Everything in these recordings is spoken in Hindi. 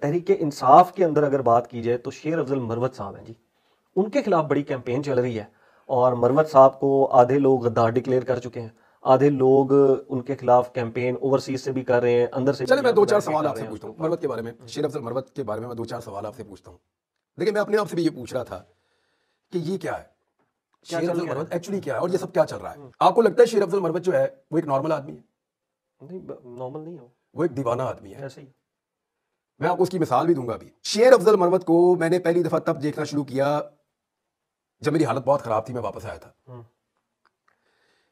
तहरीक इंसाफ के अंदर अगर बात की जाए तो शेर अफजल मरवत साहब हैं जी, उनके खिलाफ बड़ी कैंपेन चल रही है। और मरवत साहब को आधे लोग गद्दार डिक्लेयर कर चुके हैं, आधे लोग उनके खिलाफ कैंपेन ओवरसीज से भी कर रहे हैं, अंदर से चले मैं भी दो चार बैठ के सवाल कर आपसे रहे हैं पूछता उसके हूँ ऊपर। मरवत के बारे में, शेर अफजल मरवत के बारे में मैं दो चार सवाल आपसे पूछता हूँ। देखिए मैं अपने आप से भी ये पूछ रहा था कि ये क्या है, क्या शेर चल अफजल क्या रहा मरवत है? एक्चुअली क्या है और ये सब क्या चल रहा है। आपको लगता है शेर अफजल मरवत जो है वो एक नॉर्मल आदमी है? नहीं, नॉर्मल नहीं हो, वो एक दीवाना आदमी है। ऐसे ही। मैं आपको उसकी मिसाल भी दूंगा अभी। शेर अफजल मरवत को मैंने पहली दफा तब देखना शुरू किया जब मेरी हालत बहुत खराब थी, मैं वापस आया था।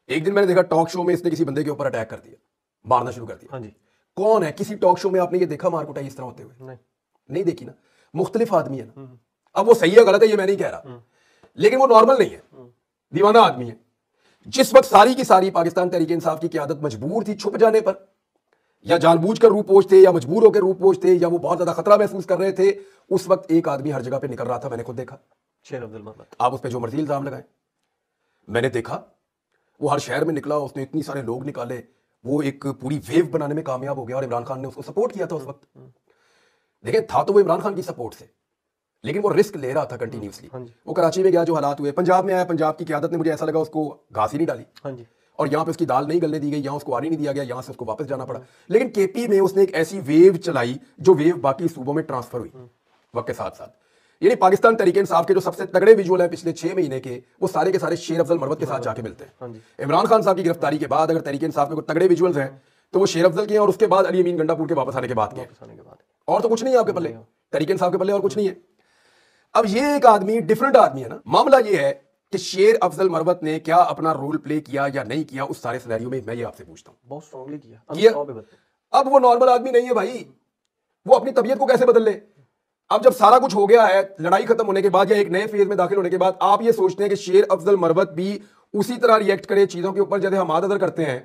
एक दिन मैंने देखा टॉक शो में इसने किसी बंदे के ऊपर अटैक कर दिया, मारना शुरू कर दिया। हाँ जी। कौन है? किसी टॉक शो में आपने ये देखा मार कुटाई इस तरह होते हुए? नहीं। नहीं देखी ना। मुख्तलिफ आदमी है ना। अब वो सही है गलत है ये मैं नहीं कह रहा, लेकिन वो नॉर्मल नहीं है, दीवाना आदमी है। जिस वक्त सारी की सारी पाकिस्तान तहरीक इंसाफ की क़यादत मजबूर थी छुप जाने पर, या जानबूझकर रूपोश थे या मजबूर होकर रूपोश थे या वो बहुत ज्यादा खतरा महसूस कर रहे थे, उस वक्त एक आदमी हर जगह पे निकल रहा था। मैंने खुद देखा। शेर अफजल मरवत। आप उस पर जो मर्जी इल्जाम लगाएं, मैंने देखा वो हर शहर में निकला, उसने इतनी सारे लोग निकाले, वो एक पूरी वेव बनाने में कामयाब हो गया और इमरान खान ने उसको सपोर्ट किया था उस वक्त। देखिए था तो वो इमरान खान की सपोर्ट से, लेकिन वो रिस्क ले रहा था कंटिन्यूसली। हाँ जी। वो कराची में गया, जो हालात हुए, पंजाब में आया, पंजाब की क़यादत ने मुझे ऐसा लगा उसको घास ही नहीं डाली, हाँ जी। और यहाँ पे उसकी दाल नहीं गलने दी गई, यहाँ उसको आने नहीं दिया गया, यहाँ से उसको वापस जाना पड़ा। लेकिन केपी में उसने एक ऐसी वेव चलाई जो वेव बाकी सूबों में ट्रांसफर हुई वक्त के साथ साथ। यानी पाकिस्तान तहरीक इंसाफ के जो सबसे तगड़े विजुअल हैं पिछले 6 महीने के, वो सारे के सारे शेर अफजल मरवत के साथ जाके मिलते हाँ हैं। जी। इमरान खान साहब की गिरफ्तारी के बाद अगर तहरीक इंसाफ में कोई तगड़े विजुअल्स हैं तो वो शेर अफजल के हैं, और उसके बाद अली अमीन गंडापुर के वापस आने के बाद के हैं। वापस आने के बाद और तो कुछ नहीं है आपके पल्ले, तहरीक इंसाफ के पल्ले और कुछ नहीं है। अब ये एक आदमी डिफरेंट आदमी है ना। मामला ये है कि शेर अफजल मरवत ने क्या अपना रोल प्ले किया या नहीं किया, उस सारे सिनेरियो में मैं ये आपसे पूछता हूं। बहुत स्ट्रांगली किया। किया। 100 पे बदले। अब वो नॉर्मल आदमी नहीं है भाई, वो अपनी तबीयत को कैसे बदल ले? अब जब सारा कुछ हो गया है, लड़ाई खत्म होने के बाद या एक नए फेज में दाखिल होने के बाद, आप ये सोचते हैं कि शेर अफजल मरवत भी उसी तरह रिएक्ट करे चीजों के ऊपर जैसे हमाद अदर करते हैं,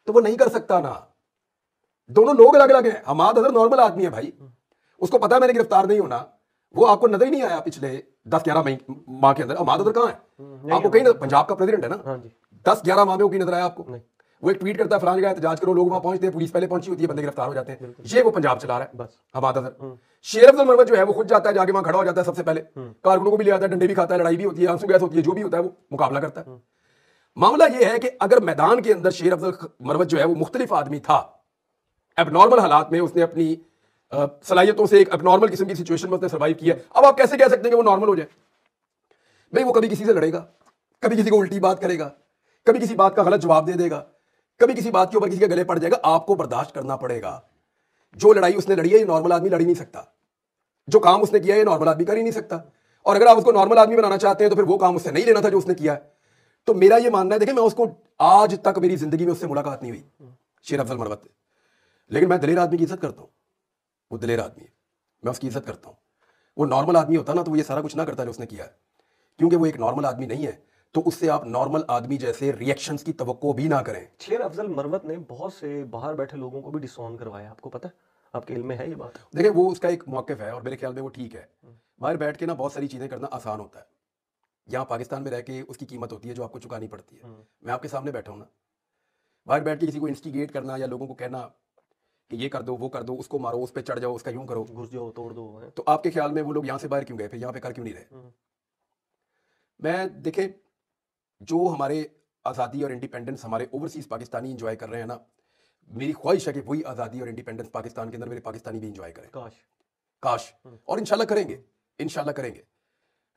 तो वो नहीं कर सकता ना। दोनों लोग अलग अलग हैं। हमाद अदर नॉर्मल आदमी है भाई, उसको पता है मैंने गिरफ्तार नहीं होना। वो आपको नजर ही नहीं आया पिछले 10-11 माह के अंदर। हमाद अदर कहां है? आपको कहीं पंजाब का प्रेसिडेंट है ना, हाँ जी। 10-11 माह में वो कहीं नजर आया आपको? नहीं। वो एक ट्वीट करता है फलाने जगह एहतजाज करो, लोग वहां पहुंचते हैं, पुलिस पहले पहुंची होती है, बंदे गिरफ्तार हो जाते हैं। ये वो पंजाब चला रहा है बस। हमाद अदर। शेर अफजल मरवत जो है वो खुद जाता है, जाके वहां खड़ा हो जाता है, सबसे पहले कारकुनों को भी ले आता है, डंडे भी खाता है, लड़ाई भी होती है, आंसू गैस होती है, जो भी होता है वो मुकाबला करता है। मामला ये है कि अगर मैदान के अंदर शेर अफजल मरवत जो है वो मुख्तलिफ आदमी था, एबनॉर्मल हालात में उसने अपनी सलाहियतों से एक एबनॉर्मल किस्म की सिचुएशन में उसने सर्वाइव किया। अब आप कैसे कह सकते हैं कि वो नॉर्मल हो जाए? भाई वो कभी किसी से लड़ेगा, कभी किसी को उल्टी बात करेगा, कभी किसी बात का गलत जवाब दे देगा, कभी किसी बात के ऊपर किसी के गले पड़ जाएगा। आपको बर्दाश्त करना पड़ेगा। जो लड़ाई उसने लड़ी है ये नॉर्मल आदमी लड़ ही नहीं सकता। जो काम उसने किया है ये नॉर्मल आदमी कर ही नहीं सकता। और अगर आप उसको नॉर्मल आदमी बनाना चाहते हैं तो फिर वो काम उससे नहीं लेना था जो उसने किया है। तो मेरा ये मानना है, देखिए मैं उसको आज तक मेरी जिंदगी में उससे मुलाकात नहीं हुई शेर अफजल मरवत से, लेकिन मैं दलेर आदमी की इज्जत करता हूं। वो दलेर आदमी है, मैं उसकी इज्जत करता हूं। वो नॉर्मल आदमी होता ना तो वो ये सारा कुछ ना करता जो उसने किया है। क्योंकि वो एक नॉर्मल आदमी नहीं है, तो उससे आप नॉर्मल आदमी जैसे रिएक्शंस की तवक्को भी ना करें। शेर अफजल मरवत ने बहुत से बाहर बैठे लोगों को भी डिसऑन करवाया, आपको पता है? आपके इल्म में है ये बात? देखिए वो उसका एक मौक़िफ़ है और मेरे ख्याल में वो ठीक है। बाहर बैठ के ना बहुत सारी चीज़ें करना आसान होता है, यहाँ पाकिस्तान में रह के उसकी कीमत होती है जो आपको चुकानी पड़ती है। मैं आपके सामने बैठा हूँ ना, बाहर बैठ के किसी को इंस्टिगेट करना या लोगों को कहना कि ये कर दो, वो कर दो, उसको मारो, उस पर चढ़ जाओ, उसका यूं करो, घुस जाओ, तोड़ दो है। तो आपके ख्याल में वो लोग यहाँ से बाहर क्यों गए, फिर यहाँ पे कर क्यों नहीं रहे? मैं देखे जो हमारे आज़ादी और इंडिपेंडेंस हमारे ओवरसीज़ पाकिस्तानी इंजॉय कर रहे हैं ना, मेरी ख्वाहिश है कि वही आज़ादी और इंडिपेंडेंस पाकिस्तान के अंदर मेरे पाकिस्तानी भी इंजॉय करें। काश। काश। और इंशाल्लाह करेंगे, इंशाल्लाह करेंगे।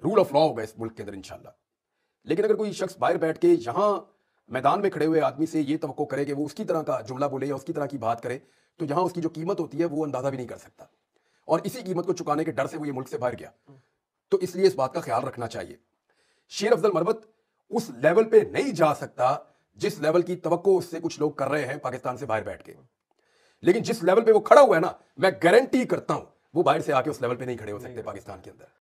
रूल ऑफ लॉ होगा इस मुल्क के अंदर इंशाल्लाह। लेकिन अगर कोई शख्स बाहर बैठ के यहाँ मैदान में खड़े हुए आदमी से ये तवक्को करे कि वो उसकी तरह का जुमला बोले या उसकी तरह की बात करे, तो यहाँ उसकी जो कीमत होती है वो अंदाजा भी नहीं कर सकता। और इसी कीमत को चुकाने के डर से वो ये मुल्क से बाहर गया। तो इसलिए इस बात का ख्याल रखना चाहिए। शेर अफजल मरवत उस लेवल पे नहीं जा सकता जिस लेवल की तवक्को उससे कुछ लोग कर रहे हैं पाकिस्तान से बाहर बैठ के। लेकिन जिस लेवल पे वो खड़ा हुआ है ना, मैं गारंटी करता हूं वो बाहर से आके उस लेवल पे नहीं खड़े हो सकते पाकिस्तान के अंदर।